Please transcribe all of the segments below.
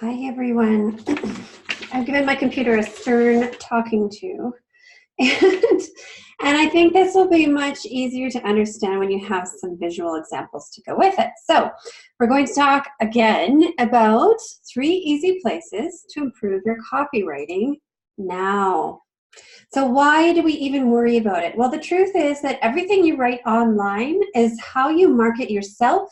Hi, everyone. I've given my computer a stern talking to, and, and I think this will be much easier to understand when you have some visual examples to go with it. So we're going to talk again about 3 easy places to improve your copywriting now. So why do we even worry about it? Well, the truth is that everything you write online is how you market yourself.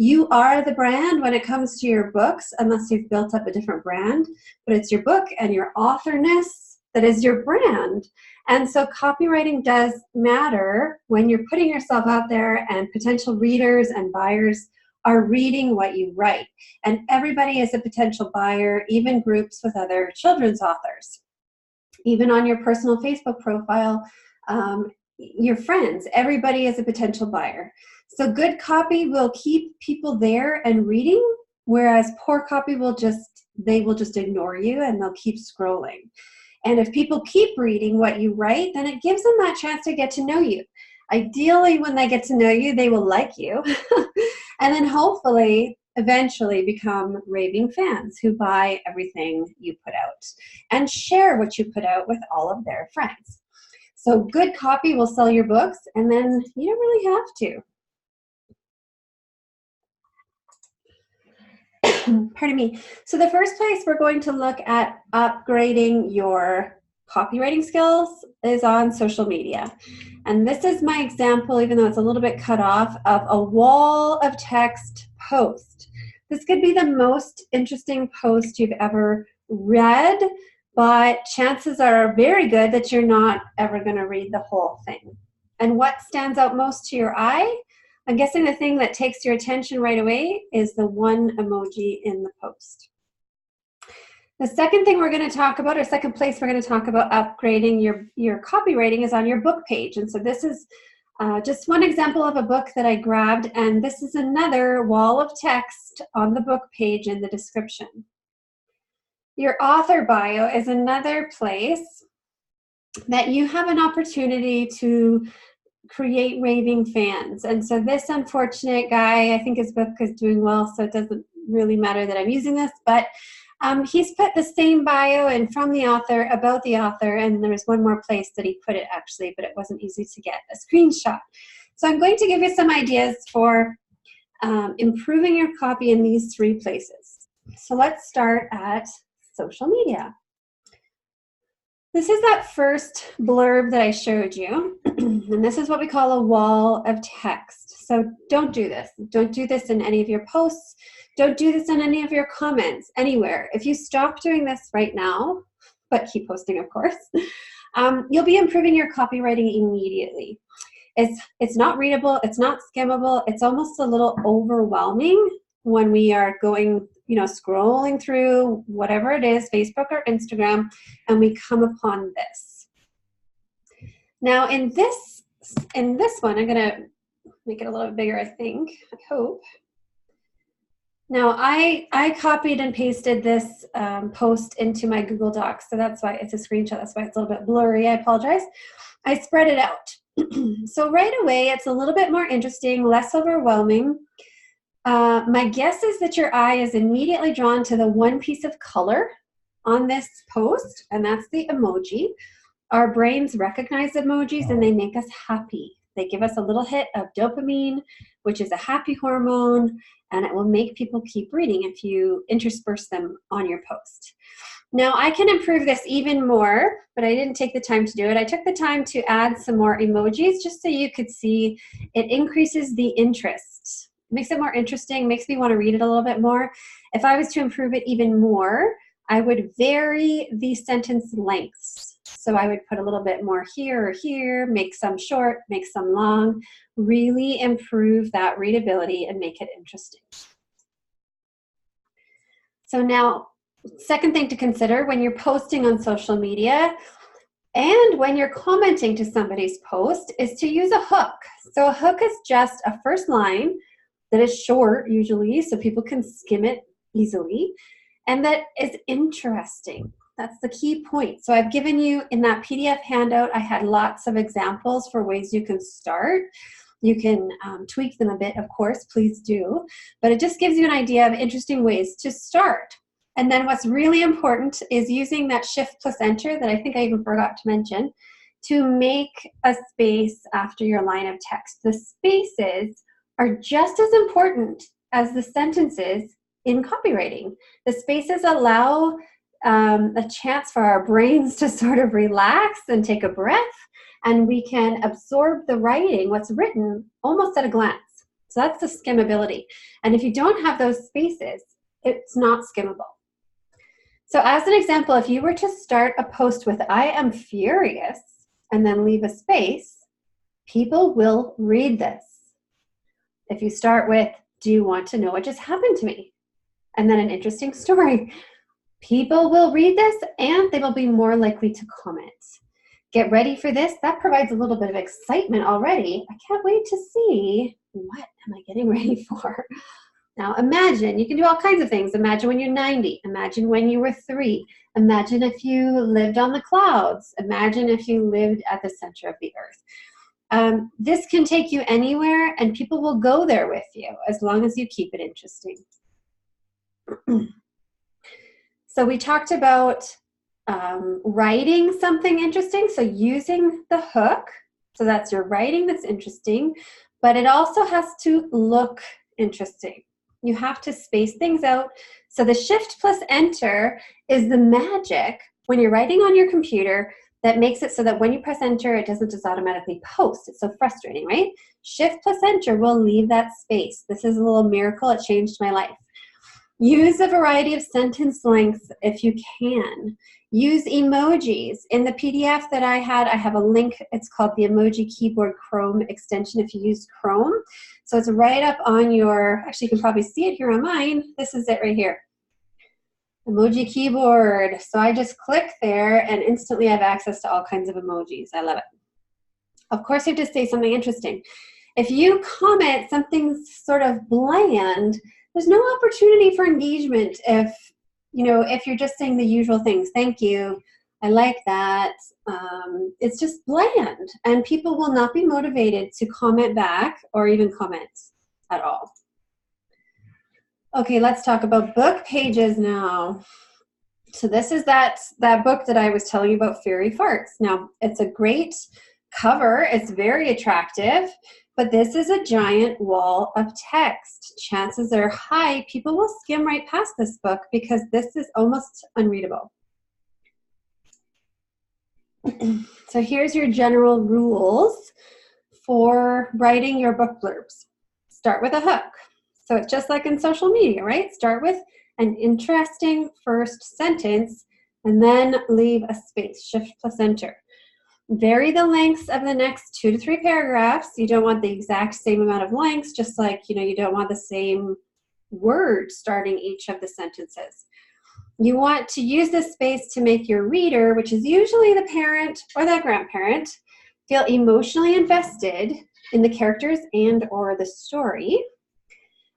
You are the brand when it comes to your books, unless you've built up a different brand, but it's your book and your authorness that is your brand. And so copywriting does matter when you're putting yourself out there and potential readers and buyers are reading what you write. And everybody is a potential buyer, even groups with other children's authors. Even on your personal Facebook profile, your friends, everybody is a potential buyer. So good copy will keep people there and reading, whereas poor copy will just ignore you and they'll keep scrolling. And if people keep reading what you write, then it gives them that chance to get to know you. Ideally, when they get to know you, they will like you. And then hopefully, eventually become raving fans who buy everything you put out and share what you put out with all of their friends. So good copy will sell your books, and then you don't really have to. Pardon me. So the first place we're going to look at upgrading your copywriting skills is on social media. And this is my example, even though it's a little bit cut off, of a wall of text post. This could be the most interesting post you've ever read, but chances are very good that you're not ever going to read the whole thing. And what stands out most to your eye? I'm guessing the thing that takes your attention right away is the one emoji in the post. The second thing we're going to talk about, or second place we're going to talk about upgrading your copywriting, is on your book page. And so this is just one example of a book that I grabbed, and this is another wall of text on the book page in the description. Your author bio is another place that you have an opportunity to create raving fans. And so this unfortunate guy, I think his book is doing well, so it doesn't really matter that I'm using this, but he's put the same bio and from the author, about the author, and there's one more place that he put it actually, but it wasn't easy to get a screenshot. So I'm going to give you some ideas for improving your copy in these 3 places. So let's start at social media. This is that first blurb that I showed you, and this is what we call a wall of text. So don't do this. Don't do this in any of your posts. Don't do this in any of your comments, anywhere. If you stop doing this right now, but keep posting, of course, you'll be improving your copywriting immediately. It's not readable, it's not skimmable, it's almost a little overwhelming when we are going, scrolling through whatever it is, Facebook or Instagram, and we come upon this. Now in this one, I'm gonna make it a little bit bigger, I think, I hope. Now I copied and pasted this post into my Google Docs, so that's why it's a screenshot, that's why it's a little bit blurry, I apologize. I spread it out. So right away, it's a little bit more interesting, less overwhelming. My guess is that your eye is immediately drawn to the one piece of color on this post, and that's the emoji. Our brains recognize emojis and they make us happy. They give us a little hit of dopamine, which is a happy hormone, and it will make people keep reading if you intersperse them on your post. Now I can improve this even more, but I didn't take the time to do it. I took the time to add some more emojis just so you could see it increases the interest. Makes it more interesting, makes me want to read it a little bit more. If I was to improve it even more, I would vary the sentence lengths. So I would put a little bit more here or here, make some short, make some long, really improve that readability and make it interesting. So now, second thing to consider when you're posting on social media and when you're commenting to somebody's post is to use a hook. So a hook is just a first line that is short usually, so people can skim it easily, and that is interesting. That's the key point. So I've given you in that PDF handout, I had lots of examples for ways you can start. You can tweak them a bit, of course, please do, but it just gives you an idea of interesting ways to start. And then what's really important is using that shift plus enter that I think I even forgot to mention to make a space after your line of text. The spaces are just as important as the sentences in copywriting. The spaces allow a chance for our brains to sort of relax and take a breath, and we can absorb the writing, what's written, almost at a glance. So that's the skimmability. And if you don't have those spaces, it's not skimmable. So as an example, if you were to start a post with "I am furious" and then leave a space, people will read this. If you start with "Do you want to know what just happened to me?" and then an interesting story, people will read this and they will be more likely to comment. Get ready for this. That provides a little bit of excitement already. I can't wait to see what am I getting ready for. Now imagine, you can do all kinds of things. Imagine when you're 90. Imagine when you were 3. Imagine if you lived on the clouds. Imagine if you lived at the center of the earth. This can take you anywhere and people will go there with you as long as you keep it interesting. So we talked about writing something interesting. So using the hook. So that's your writing that's interesting, but it also has to look interesting. You have to space things out. So the shift plus enter is the magic when you're writing on your computer that makes it so that when you press enter, it doesn't just automatically post. It's so frustrating, right? Shift plus enter will leave that space. This is a little miracle. It changed my life. Use a variety of sentence lengths if you can. Use emojis. In the PDF that I have a link. It's called the Emoji Keyboard Chrome extension if you use Chrome. So it's right up on your, actually you can probably see it here on mine. This is it right here. Emoji Keyboard. So I just click there and instantly I have access to all kinds of emojis. I love it. Of course you have to say something interesting. If you comment something sort of bland, there's no opportunity for engagement if you're just saying the usual things. Thank you. I like that. It's just bland and people will not be motivated to comment back or even comment at all. Okay, let's talk about book pages now. So this is that book that I was telling you about, Fairy Farts. Now, it's a great cover. It's very attractive. But this is a giant wall of text. Chances are high people will skim right past this book because this is almost unreadable. So here's your general rules for writing your book blurbs. Start with a hook. So it's just like in social media, right? Start with an interesting first sentence and then leave a space, shift plus enter. Vary the lengths of the next 2 to 3 paragraphs. You don't want the exact same amount of lengths, just like, you don't want the same word starting each of the sentences. You want to use this space to make your reader, which is usually the parent or the grandparent, feel emotionally invested in the characters and or the story.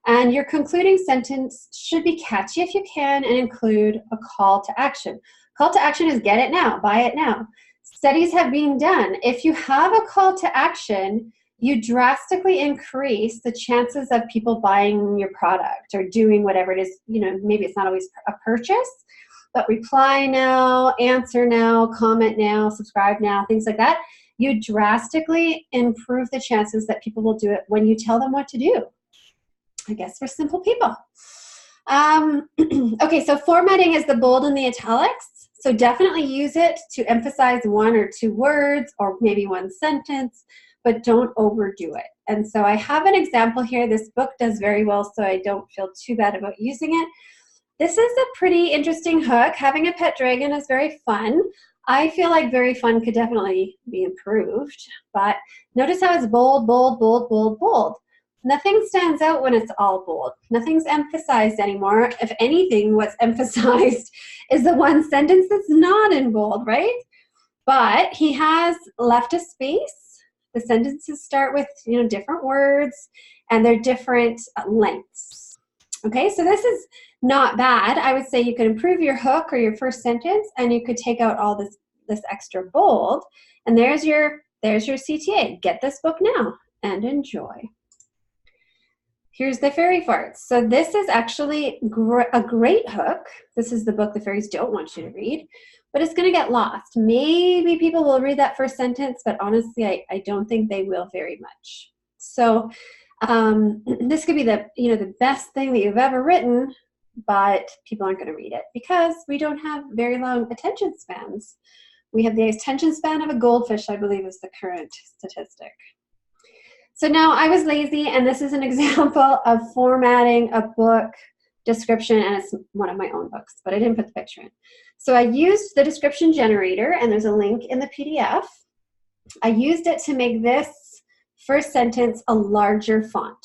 And your concluding sentence should be catchy if you can and include a call to action. Call to action is get it now, buy it now. Studies have been done. If you have a call to action, you drastically increase the chances of people buying your product or doing whatever it is. Maybe it's not always a purchase, but reply now, answer now, comment now, subscribe now, things like that. You drastically improve the chances that people will do it when you tell them what to do. I guess we're simple people. Okay, so formatting is the bold and the italics. So definitely use it to emphasize 1 or 2 words or maybe 1 sentence, but don't overdo it. And so I have an example here. This book does very well, so I don't feel too bad about using it. This is a pretty interesting hook. Having a pet dragon is very fun. I feel like very fun could definitely be improved, but notice how it's bold, bold, bold, bold, bold. Nothing stands out when it's all bold. Nothing's emphasized anymore. If anything, what's emphasized is the 1 sentence that's not in bold, right? But he has left a space. The sentences start with, different words, and they're different lengths. Okay, so this is not bad. I would say you could improve your hook or your first sentence, and you could take out all this extra bold. And there's your CTA. Get this book now and enjoy. Here's the fairy farts. So this is actually a great hook. This is the book the fairies don't want you to read, but it's going to get lost. Maybe people will read that first sentence, but honestly, I don't think they will very much. So this could be the best thing that you've ever written, but people aren't going to read it because we don't have very long attention spans. We have the attention span of a goldfish, I believe, is the current statistic. So now I was lazy, and this is an example of formatting a book description, and it's one of my own books, but I didn't put the picture in. So I used the description generator, and there's a link in the PDF. I used it to make this first sentence a larger font.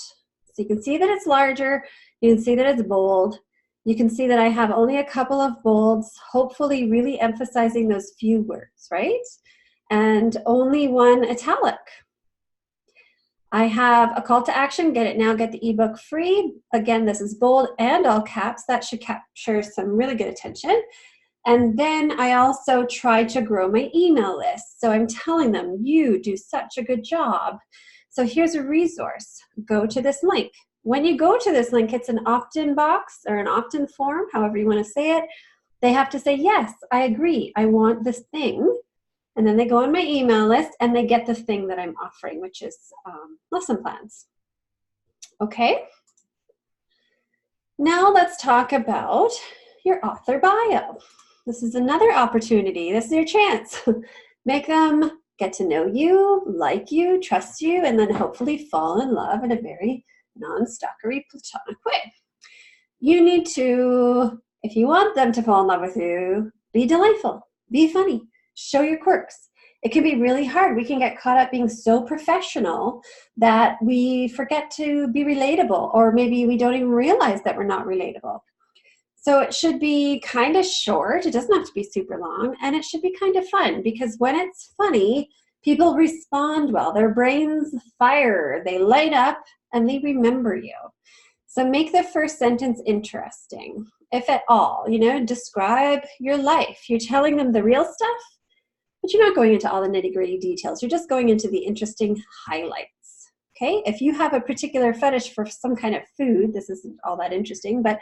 So you can see that it's larger, you can see that it's bold, you can see that I have only a couple of bolds, hopefully really emphasizing those few words, right? And only one italic. I have a call to action, get it now, get the ebook free. Again, this is bold and all caps. That should capture some really good attention. And then I also try to grow my email list. So I'm telling them, you do such a good job. So here's a resource. Go to this link. When you go to this link, it's an opt-in box or an opt-in form, however you want to say it. They have to say, yes, I agree. I want this thing. And then they go on my email list and they get the thing that I'm offering, which is lesson plans. Okay. Now let's talk about your author bio. This is another opportunity. This is your chance. Make them get to know you, like you, trust you, and then hopefully fall in love in a very non-stalkery, platonic way. You need to, if you want them to fall in love with you, be delightful, be funny. Show your quirks. It can be really hard. We can get caught up being so professional that we forget to be relatable, or maybe we don't even realize that we're not relatable. So it should be kind of short. It doesn't have to be super long, and it should be kind of fun, because when it's funny, people respond well. Their brains fire, they light up, and they remember you. So make the first sentence interesting, if at all. Describe your life. You're telling them the real stuff, but you're not going into all the nitty-gritty details. You're just going into the interesting highlights, okay? If you have a particular fetish for some kind of food, this isn't all that interesting, but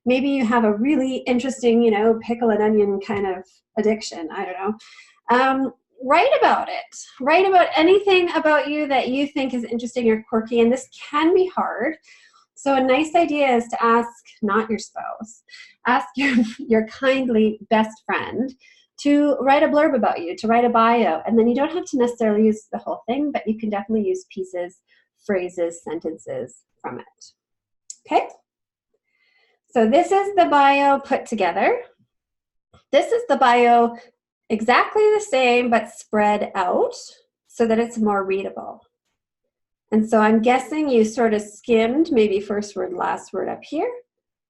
maybe you have a really interesting, pickle and onion kind of addiction. I don't know. Write about it. Write about anything about you that you think is interesting or quirky, and this can be hard. So a nice idea is to ask, not your spouse, ask your kindly best friend to write a blurb about you, to write a bio. And then you don't have to necessarily use the whole thing, but you can definitely use pieces, phrases, sentences from it. Okay? So this is the bio put together. This is the bio exactly the same, but spread out so that it's more readable. And so I'm guessing you sort of skimmed maybe first word, last word up here,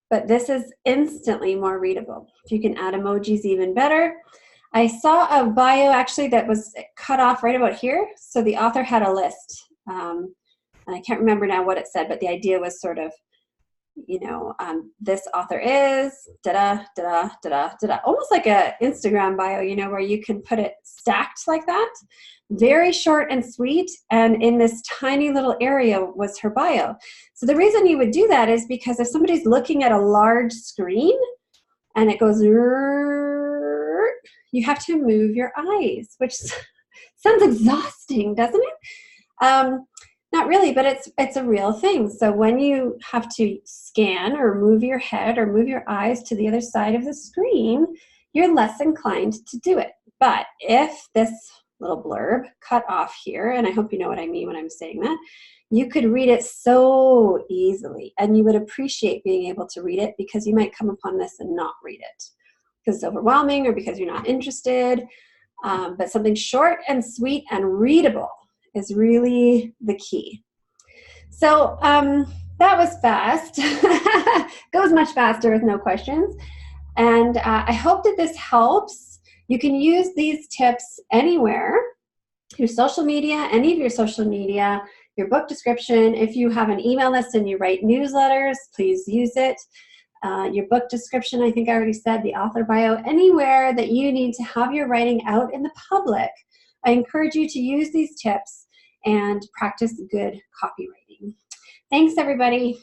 but this is instantly more readable. If you can add emojis, even better. I saw a bio actually that was cut off right about here. So the author had a list, and I can't remember now what it said, but the idea was sort of, this author is da-da, da-da, da-da, da-da. Almost like an Instagram bio, where you can put it stacked like that. Very short and sweet, and in this tiny little area was her bio. So the reason you would do that is because if somebody's looking at a large screen and it goes, you have to move your eyes, which sounds exhausting, doesn't it? Not really, but it's a real thing. So when you have to scan or move your head or move your eyes to the other side of the screen, you're less inclined to do it. But if this little blurb cut off here, and I hope you know what I mean when I'm saying that, you could read it so easily, and you would appreciate being able to read it, because you might come upon this and not read it because it's overwhelming or because you're not interested. But something short and sweet and readable is really the key. So that was fast. Goes much faster with no questions. And I hope that this helps. You can use these tips anywhere, your social media, any of your social media, your book description. If you have an email list and you write newsletters, please use it. Your book description, I think I already said, the author bio, anywhere that you need to have your writing out in the public. I encourage you to use these tips and practice good copywriting. Thanks, everybody.